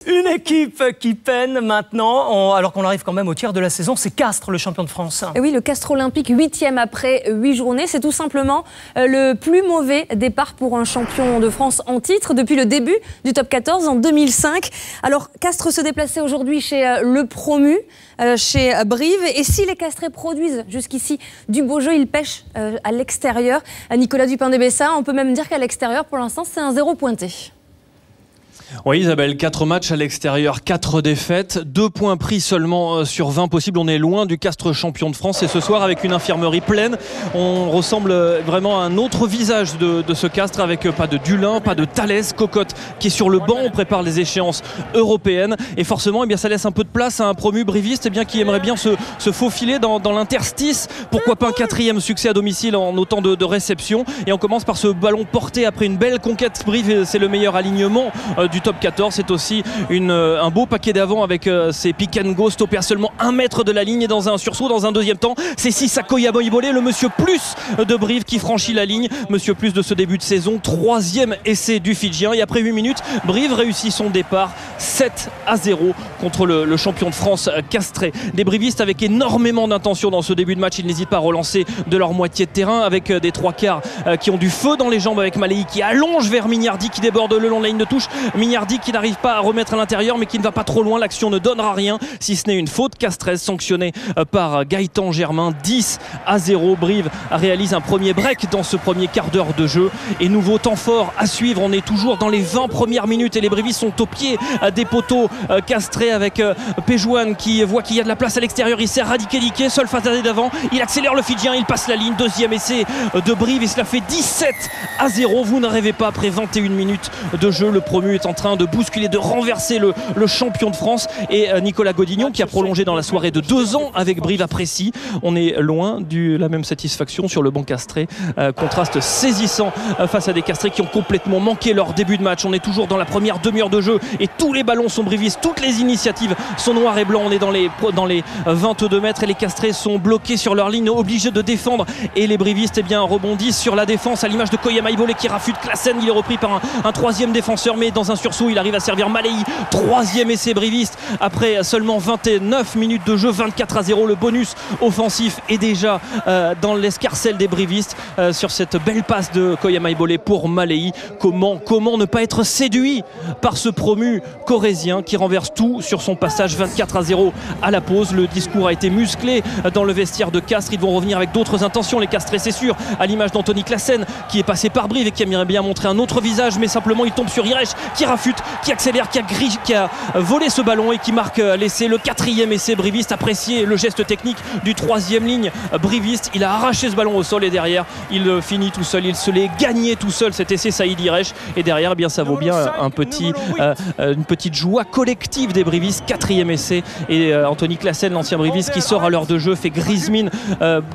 Une équipe qui peine maintenant, alors qu'on arrive quand même au tiers de la saison, c'est Castres, le champion de France. Et oui, le Castres olympique, 8e après 8 journées. C'est tout simplement le plus mauvais départ pour un champion de France en titre depuis le début du top 14 en 2005. Alors, Castres se déplaçait aujourd'hui chez le promu, chez Brive. Et si les Castrais produisent jusqu'ici du beau jeu, ils pêchent à l'extérieur. Nicolas Dupin-Débessa, on peut même dire qu'à l'extérieur, pour l'instant, c'est un 0 pointé. Oui Isabelle, 4 matchs à l'extérieur, 4 défaites, 2 points pris seulement sur 20 possibles. On est loin du Castres champion de France et ce soir avec une infirmerie pleine, on ressemble vraiment à un autre visage de ce Castres avec pas de Dulin, pas de Thalès, Cocotte qui est sur le banc. On prépare les échéances européennes et forcément ça laisse un peu de place à un promu briviste qui aimerait bien se faufiler dans l'interstice. Pourquoi pas un 4e succès à domicile en autant de réceptions. Et on commence par ce ballon porté après une belle conquête. Brive, c'est le meilleur alignement du top 14, c'est aussi un beau paquet d'avant avec ses pick and go stoppés à seulement 1 mètre de la ligne et dans un sursaut dans un deuxième temps. C'est Sissako Yaboybolé, le monsieur plus de Brive qui franchit la ligne, monsieur plus de ce début de saison, 3e essai du Fidjien et après 8 minutes, Brive réussit son départ 7-0 contre le champion de France castré. Des brivistes avec énormément d'intention dans ce début de match, ils n'hésitent pas à relancer de leur moitié de terrain avec des 3/4 qui ont du feu dans les jambes avec Malei qui allonge vers Mignardi qui déborde le long de la ligne de touche. Mignardi qui n'arrive pas à remettre à l'intérieur mais qui ne va pas trop loin, l'action ne donnera rien si ce n'est une faute castraise sanctionnée par Gaëtan Germain. 10-0, Brive réalise un premier break dans ce premier quart d'heure de jeu et nouveau temps fort à suivre. On est toujours dans les 20 premières minutes et les brivistes sont au pied des poteaux castrés avec Péjouane qui voit qu'il y a de la place à l'extérieur, il sert Radikelike, seul face à d'avant, il accélère le Fidjien, il passe la ligne, 2e essai de Brive et cela fait 17-0. Vous ne rêvez pas, après 21 minutes de jeu, le promu est en train de bousculer, de renverser le champion de France et Nicolas Godignon qui a prolongé dans la soirée de 2 ans avec Brive apprécie. On est loin de la même satisfaction sur le banc castré, contraste saisissant face à des castrés qui ont complètement manqué leur début de match. On est toujours dans la première demi-heure de jeu et tous les ballons sont brivistes, toutes les initiatives sont noires et blancs. On est dans les 22 mètres et les castrés sont bloqués sur leur ligne, obligés de défendre et les brivistes rebondissent sur la défense à l'image de Koyama Ibolé qui rafute Klassen. Il est repris par un 3e défenseur mais dans un sursaut il arrive à servir Malei. 3e essai briviste après seulement 29 minutes de jeu, 24-0. Le bonus offensif est déjà dans l'escarcelle des brivistes sur cette belle passe de Koyama Ibolé pour Malei. Comment ne pas être séduit par ce promu corésien qui renverse tout sur son passage, 24-0 à la pause. Le discours a été musclé dans le vestiaire de Castres. Ils vont revenir avec d'autres intentions, les Castrés c'est sûr, à l'image d'Anthony Klassen qui est passé par Brive et qui aimerait bien montrer un autre visage, mais simplement il tombe sur Irech qui rafute, qui accélère, qui a volé ce ballon et qui marque l'essai, le 4e essai briviste. Appréciez le geste technique du 3e ligne briviste, il a arraché ce ballon au sol et derrière il finit tout seul, il se l'est gagné tout seul cet essai Saïd Irech et derrière ça vaut bien une petite joie collective des brivistes. 4e essai et Anthony Klassen, l'ancien briviste qui sort à l'heure de jeu, fait grise mine.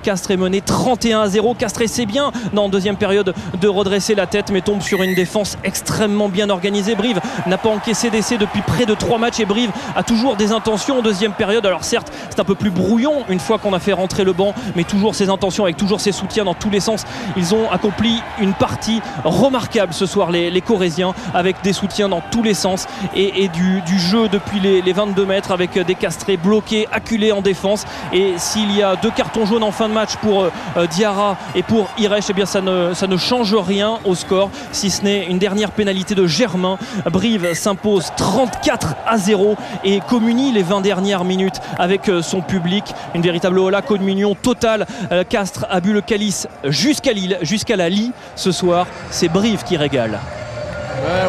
Castres est mené 31-0. Castres essaie bien dans la deuxième période de redresser la tête mais tombe sur une défense extrêmement bien organisée. Brive n'a pas encaissé d'essai depuis près de 3 matchs et Brive a toujours des intentions en deuxième période. Alors certes c'est un peu plus brouillon une fois qu'on a fait rentrer le banc, mais toujours ses intentions avec toujours ses soutiens dans tous les sens. Ils ont accompli une partie remarquable ce soir les Corésiens avec des soutiens dans tous les sens et du jeu depuis les 22 mètres avec des castrés bloqués, acculés en défense. Et s'il y a 2 cartons jaunes en fin de match pour Diarra et pour Irech, ça ne change rien au score si ce n'est une dernière pénalité de Germain. Brive s'impose 34-0 et communie les 20 dernières minutes avec son public. Une véritable hola communion totale. Castres a bu le calice jusqu'à Lille, jusqu'à la Lie ce soir. C'est Brive qui régale.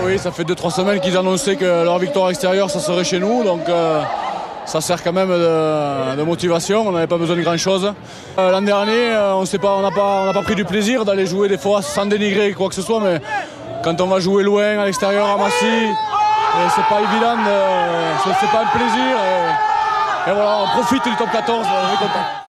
Oui, ça fait 2-3 semaines qu'ils annonçaient que leur victoire extérieure ça serait chez nous, donc ça sert quand même de motivation. On n'avait pas besoin de grand chose. L'an dernier on n'a pas pris du plaisir d'aller jouer des fois sans dénigrer quoi que ce soit, mais quand on va jouer loin à l'extérieur à Massy, c'est pas évident, c'est pas un plaisir et voilà, on profite du top 14, on est content.